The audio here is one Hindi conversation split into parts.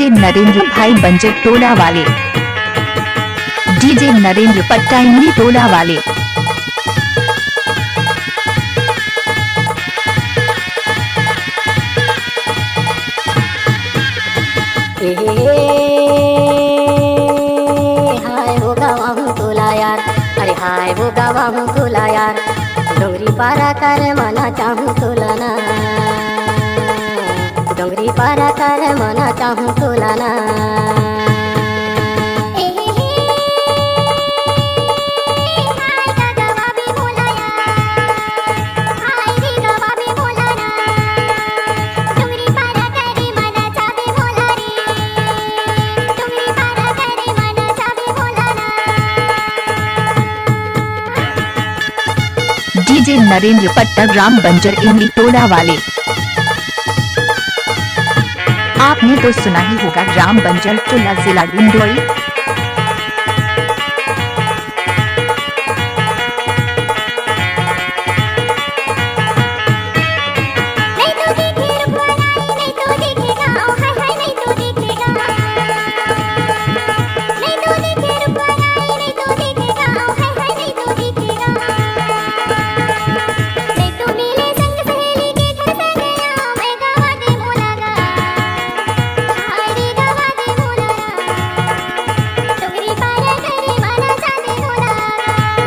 डीजे नरेंद्र भाई बंजर टोला वाले, डीजे नरेंद्र पट्टा इमली टोला वाले। हाय वो गावा हूँ तोला यार, अरे हाय वो गावा हूँ तोला यार, डोंगरी पारा कर मना चाहूँ तोला ना, डोंगरी पारा कर मना चाहूँ तोला ना। डीजे नरेंद्र पट्टा ग्राम बंजर इमली टोला वाले। आपने तो सुना ही होगा ग्राम बंजर टोला जिला डिंडोरी।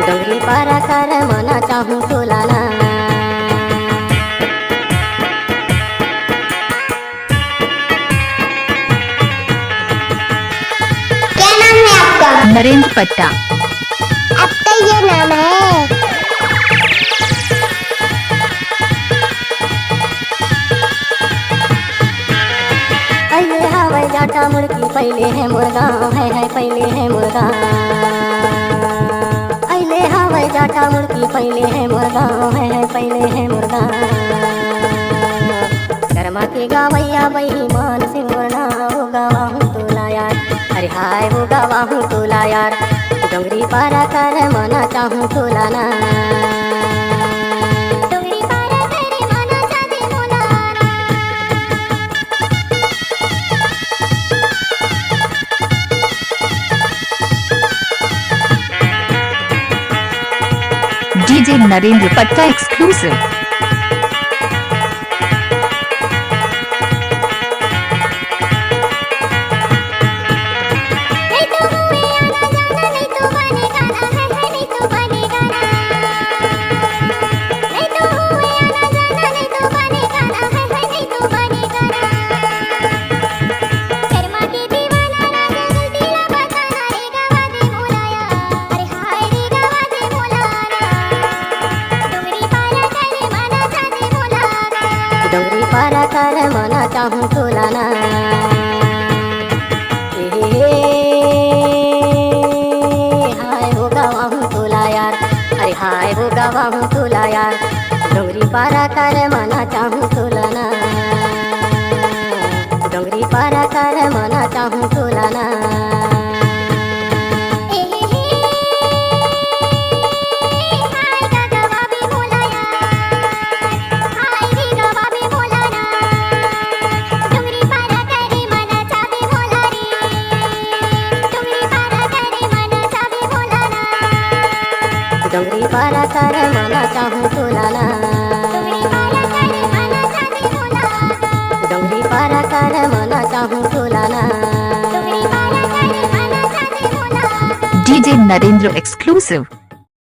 डोंगरी पारा कर मना चाहूँ तोला ना। क्या नाम है आपका? नरेंद्र पट्टा। आपका ये नाम है? अये हवाई जाटा मुड़की पहले है मुर्गा, है पहले है मुर्गा। अले हवाई जाटा मुड़की पहले है मुर्गा, है पहले है मुर्गा। शर्मा के गावैया बही मान सिंह वरना वो गावा हूँ तोला यार, अरे हाय वो गावा हूँ तोला यार, डोंगरी पारा कर मना चाहूँ तोला ना। डीजे नरेंद्र पट्टा एक्सक्लूसिव। डोंगरी पारा कर मना चाहूँ तोला ना। हाय वो गावा हूँ तोला यार, अरे हाय वो गावा हूँ तोला यार, डोंगरी पारा कर मना चाहूँ तोला ना, डोंगरी पारा कर मना चाहूँ तोला ना। डोंगरी पारा कर मना चाहूँ तोला ना, डोंगरी पारा कर मना चाहूँ तोला ना। DJ Narendra exclusive.